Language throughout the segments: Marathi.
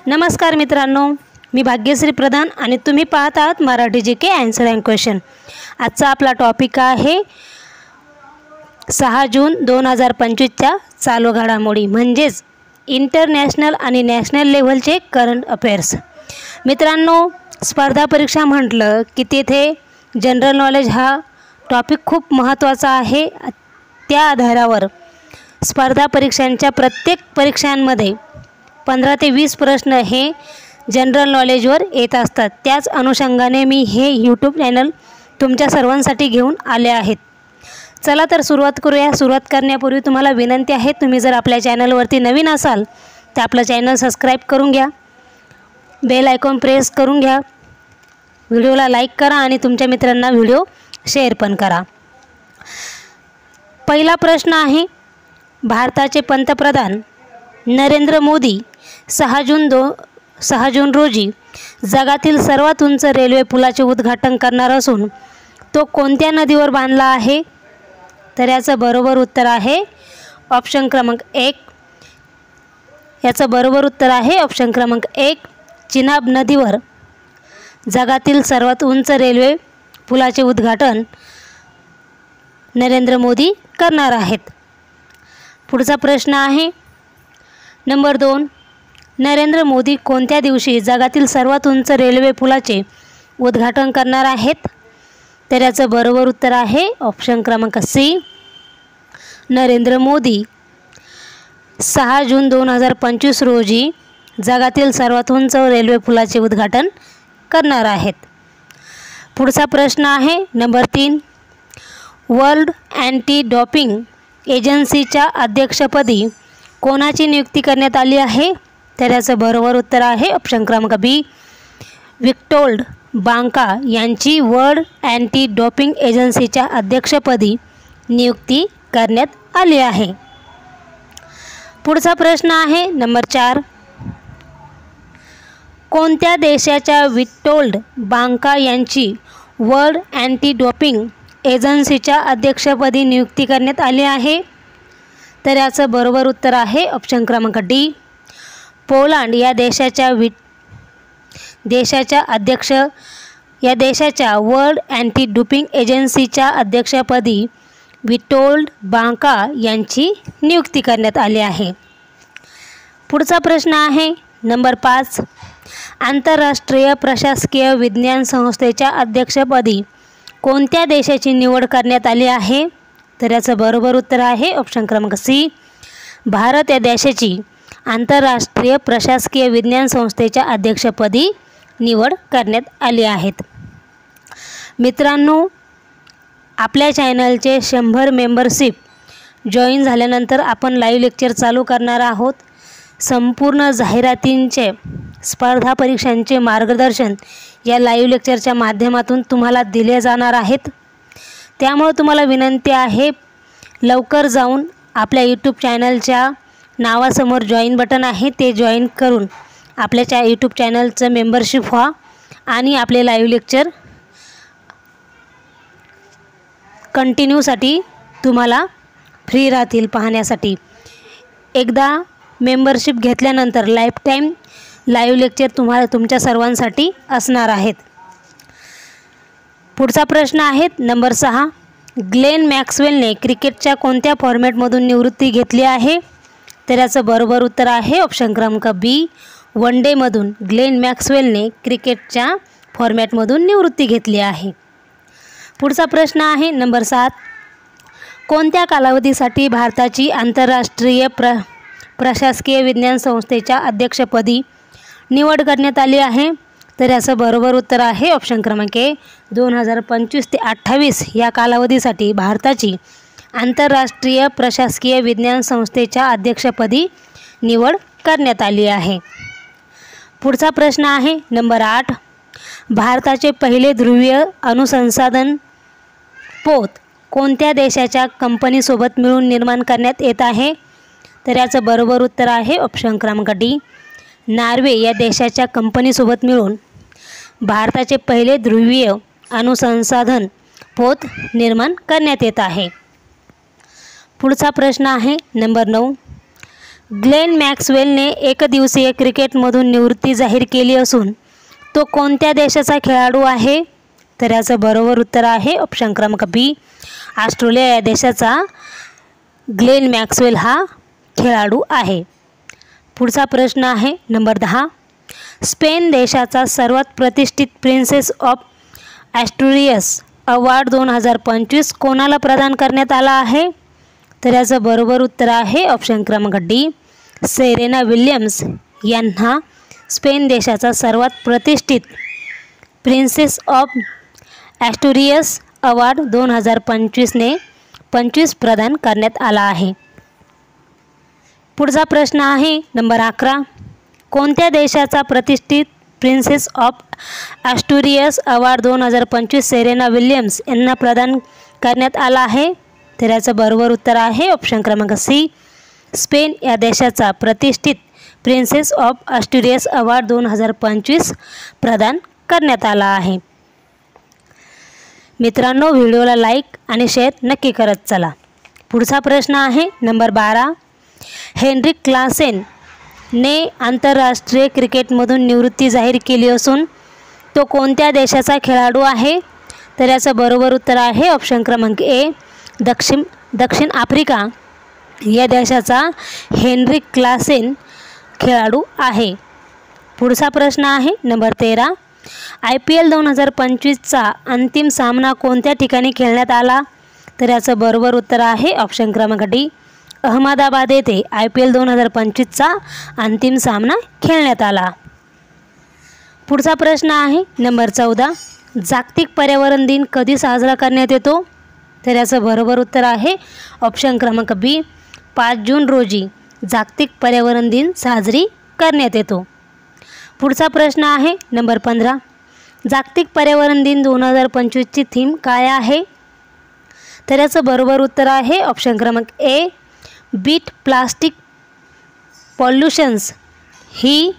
नमस्कार मित्रांनो, मी भाग्यश्री प्रधान आणि तुम्ही पाहत आहात Marathi GK answer and question. आजचा आपला टॉपिक आहे 6 जून 2025 च्या चालू घडामोडी म्हणजेच इंटरनॅशनल आणि नॅशनल लेव्हलचे करंट अफेअर्स। मित्रांनो, स्पर्धा परीक्षा म्हटलं की तिथे जनरल नॉलेज हा टॉपिक खूप महत्त्वाचा आहे। त्या आधारावर स्पर्धा परीक्षांच्या प्रत्येक परीक्षांमध्ये 15 ते 20 प्रश्न हे जनरल नॉलेजवर येत असतात। त्याच अनुषंगाने मी हे यूट्यूब चॅनल तुमच्या सर्वांसाठी घेऊन आले आहेत। चला तर सुरुवात करूया। सुरुवात करण्यापूर्वी तुम्हाला विनंती आहे, तुम्ही जर आपल्या चॅनलवरती नवीन असाल तर आपलं चॅनल सबस्क्राईब करून घ्या, बेल आयकॉन प्रेस करून घ्या, व्हिडिओला लाईक करा आणि तुमच्या मित्रांना व्हिडिओ शेअर पण करा। पहिला प्रश्न आहे, भारताचे पंतप्रधान नरेंद्र मोदी 6 जून रोजी जगातील सर्वात उंच रेल्वे पुलाचे उद्घाटन करणार असून तो कोणत्या नदीवर बांधला आहे? तर याचं बरोबर उत्तर आहे ऑप्शन क्रमांक 1। याचं बरोबर उत्तर आहे ऑप्शन क्रमांक 1, चिनाब नदीवर जगातील सर्वात उंच रेल्वे पुलाचे उद्घाटन नरेंद्र मोदी करणार आहेत। पुढचा प्रश्न आहे नंबर 2, नरेंद्र मोदी कोणत्या दिवशी जगातील सर्वात उंच रेल्वे पुलाचे उद्घाटन करणार आहेत? तर याचं बरोबर उत्तर आहे ऑप्शन क्रमांक सी, नरेंद्र मोदी 6 जून 2025 रोजी जगातील सर्वात उंच रेल्वे पुलाचे उद्घाटन करणार आहेत। पुढचा प्रश्न आहे नंबर 3, वर्ल्ड अँटी डोपिंग एजन्सीच्या अध्यक्षपदी कोणाची नियुक्ती करण्यात आली आहे? तर याचं बरोबर उत्तर आहे ऑप्शन क्रमांक बी, विक्टोर्ड बांका यांची वर्ल्ड अँटी डोपिंग एजन्सीच्या अध्यक्षपदी नियुक्ती करण्यात आली आहे। पुढचा प्रश्न आहे नंबर 4, कोणत्या देशाच्या विक्टोर्ड बांका यांची वर्ल्ड अँटी डोपिंग एजन्सीच्या अध्यक्षपदी नियुक्ती करण्यात आली आहे? तर याचं बरोबर उत्तर आहे ऑप्शन क्रमांक डी, पोलंड या देशाच्या वर्ल्ड अँटी डोपिंग एजन्सीच्या अध्यक्षपदी विक्टोर्ड बांका यांची नियुक्ती करण्यात आली आहे। पुढचा प्रश्न आहे नंबर 5, आंतरराष्ट्रीय प्रशासकीय विज्ञान संस्थेच्या अध्यक्षपदी कोणत्या देशाची निवड करण्यात आली आहे? तर याचं बरोबर उत्तर आहे ऑप्शन क्रमांक सी, भारत या देशाची आंतरराष्ट्रीय प्रशासकीय विज्ञान संस्थेच्या अध्यक्षपदी निवड करण्यात आली आहेत। मित्रांनो, आपल्या चॅनलचे 100 मेंबरशिप जॉईन झाल्यानंतर आपण लाईव्ह लेक्चर चालू करणार आहोत। संपूर्ण जाहिरातींचे स्पर्धा परीक्षांचे मार्गदर्शन या लाईव्ह लेक्चरच्या माध्यमातून तुम्हाला दिले जाणार आहेत। त्यामुळे तुम्हाला विनंती आहे, लवकर जाऊन आपल्या यूट्यूब चॅनलच्या नावासमोर जॉईन बटन आहे ते जॉईन करून आपल्या यूट्यूब चॅनलचं मेंबरशिप व्हा आणि आपले लाईव्ह लेक्चर कंटिन्यूसाठी तुम्हाला फ्री राहतील पाहण्यासाठी। एकदा मेंबरशिप घेतल्यानंतर लाईफ टाईम लाईव्ह लेक्चर तुमच्या सर्वांसाठी असणार आहेत। पुढचा प्रश्न आहे नंबर 6, ग्लेन मॅक्सवेलने क्रिकेटच्या कोणत्या फॉर्मॅटमधून निवृत्ती घेतली आहे? तर याचं बरोबर उत्तर आहे ऑप्शन क्रमांक बी, वन डेमधून ग्लेन मॅक्सवेलने क्रिकेटच्या फॉर्मॅटमधून निवृत्ती घेतली आहे। पुढचा प्रश्न आहे नंबर 7, कोणत्या कालावधीसाठी भारताची आंतरराष्ट्रीय प्रशासकीय विज्ञान संस्थेच्या अध्यक्षपदी निवड करण्यात आली आहे? तर याचं बरोबर उत्तर आहे ऑप्शन क्रमांक ए, 2025 ते 28 या कालावधीसाठी भारताची आंतरराष्ट्रीय प्रशासकीय विज्ञान संस्थेच्या अध्यक्षपदी निवड करण्यात आली आहे। पुढचा प्रश्न आहे नंबर 8, भारताचे पहिले ध्रुवीय अनुसंधान पोत कोणत्या देशाच्या कंपनीसोबत मिळून निर्माण करण्यात येत आहे? तर याचं बरोबर उत्तर आहे ऑप्शन क्रमांक डी, नॉर्वे या देशाच्या कंपनीसोबत मिळून भारताचे पहिले ध्रुवीय अनुसंधान पोत निर्माण करण्यात येत आहे। पुढचा प्रश्न आहे नंबर 9, ग्लेन मॅक्सवेलने एकदिवसीय क्रिकेटमधून निवृत्ती जाहीर केली असून तो कोणत्या देशाचा खेळाडू आहे? तर याचं बरोबर उत्तर आहे ऑप्शन क्रमांक बी, ऑस्ट्रेलिया या देशाचा ग्लेन मॅक्सवेल हा खेळाडू आहे. पुढचा प्रश्न आहे नंबर 10. स्पेन देशाचा सर्वात प्रतिष्ठित प्रिन्सेस ऑफ ॲस्टुरियस अवॉर्ड 2025 कोणाला प्रदान करण्यात आला आहे? तर याचं बरोबर उत्तर आहे ऑप्शन क्रमांक डी, सेरेना विल्यम्स यांना स्पेन देशाचा सर्वात प्रतिष्ठित प्रिन्सेस ऑफ ॲस्टुरियस अवॉर्ड 2025 प्रदान करण्यात आला आहे. पुढचा प्रश्न आहे नंबर 11. कोणत्या देशाचा प्रतिष्ठित princess of Asturias award 2025 Serena Williams यांना प्रदान करण्यात आला आहे? तर याचं बरोबर उत्तर आहे ऑप्शन क्रमांक सी, स्पेन या देशाचा प्रतिष्ठित प्रिन्सेस ऑफ ॲस्टुरियस अवॉर्ड 2025 प्रदान करण्यात आला आहे. मित्रांनो, व्हिडिओला लाईक आणि शेअर नक्की करत चला. पुढचा प्रश्न आहे नंबर 12. हेनरिक क्लासेन ने आंतरराष्ट्रीय क्रिकेटमधून निवृत्ती जाहीर केली असून तो कोणत्या देशाचा खेळाडू आहे? तर याचं बरोबर उत्तर आहे ऑप्शन क्रमांक ए, दक्षिण आफ्रिका या देशाचा हेनरिक क्लासेन खेळाडू आहे. पुढचा प्रश्न आहे नंबर 13. IPL 2025चा अंतिम सामना कोणत्या ठिकाणी खेळण्यात आला? तर याचं बरोबर उत्तर आहे ऑप्शन क्रमांक डी, अहमदाबाद येथे IPL 2025चा अंतिम सामना खेळण्यात आला. पुढचा प्रश्न आहे नंबर 14. जागतिक पर्यावरण दिन कधी साजरा करण्यात येतो? तर याचं बरोबर उत्तर आहे ऑप्शन क्रमांक बी, 5 जून रोजी जागतिक पर्यावरण दिन साजरी करण्यात येतो. पुढचा प्रश्न आहे नंबर 15. जागतिक पर्यावरण दिन 2025ची थीम काय आहे? तर याचं बरोबर उत्तर आहे ऑप्शन क्रमांक ए, बीट प्लास्टिक पॉल्युशन्स ही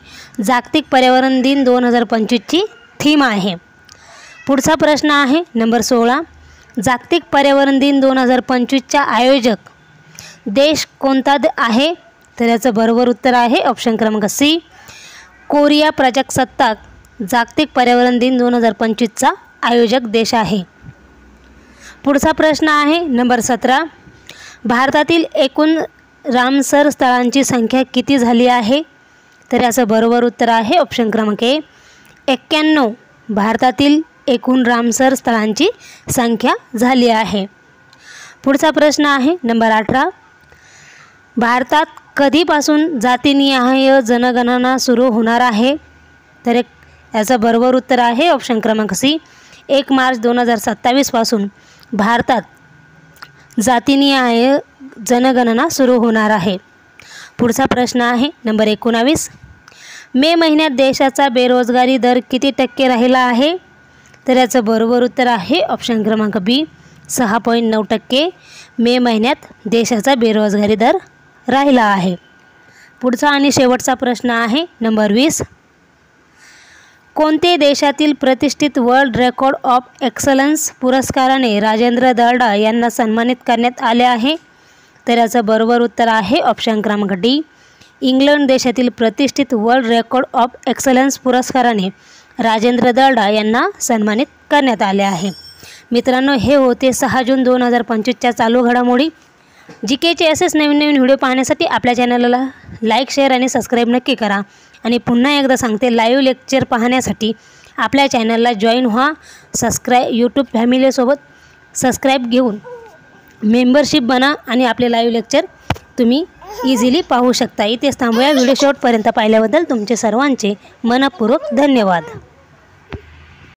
जागतिक पर्यावरण दिन 2025ची थीम आहे. पुढचा प्रश्न आहे नंबर 16. जागतिक पर्यावरण दिन 2025चा आयोजक देश कोणता आहे? तर याचं बरोबर उत्तर आहे ऑप्शन क्रमांक सी, कोरिया प्रजासत्ताक जागतिक पर्यावरण दिन 2025चा आयोजक देश आहे. पुढचा प्रश्न आहे नंबर 17. भारतातील एकूण रामसर स्थळांची संख्या किती झाली आहे? तर याचं बरोबर उत्तर आहे ऑप्शन क्रमांक ए, 91 भारतातील एकूण रामसर स्थळांची संख्या झाली आहे. पुढचा प्रश्न आहे नंबर 18. भारतात कधीपासून जातीनिहाय जनगणना सुरू होणार आहे? तर याचं बरोबर उत्तर आहे ऑप्शन क्रमांक सी, 1 मार्च 2027 पासून भारतात जातीनिहाय जनगणना सुरू होणार आहे. पुढचा प्रश्न आहे नंबर 19. मे महिन्यात देशाचा बेरोजगारी दर किती टक्के राहिला आहे? तर याचं बरोबर उत्तर आहे ऑप्शन क्रमांक बी, 6.9% मे महिन्यात देशाचा बेरोजगारी दर राहिला आहे. पुढचा आणि शेवटचा प्रश्न आहे नंबर 20. कोणते देशातील प्रतिष्ठित वर्ल्ड रेकॉर्ड ऑफ एक्सलन्स पुरस्काराने राजेंद्र दर्डा यांना सन्मानित करण्यात आले आहे? तर याचं बरोबर उत्तर आहे ऑप्शन क्रमांक डी, इंग्लंड देशातील प्रतिष्ठित वर्ल्ड रेकॉर्ड ऑफ एक्सलन्स पुरस्काराने राजेंद्र दर्डा यांना सन्मानित करण्यात आले आहे. मित्रांनो, हे होते 6 जून 2025च्या चालू घडामोडी. जीकेचे असेच नवीन व्हिडिओ पाहण्यासाठी आपल्या चॅनलला लाईक, शेअर आणि सबस्क्राईब नक्की करा. आणि पुन्हा एकदा सांगते, लाईव्ह लेक्चर पाहण्यासाठी आपल्या चॅनलला जॉईन व्हा. यूट्यूब फॅमिलीसोबत सबस्क्राईब घेऊन मेंबरशिप बना आणि आपले लाईव्ह लेक्चर तुम्ही इझिली पाहू शकता. इथेच थांबूया. व्हिडिओ शेवटपर्यंत पाहिल्याबद्दल तुमचे सर्वांचे मनपूर्वक धन्यवाद.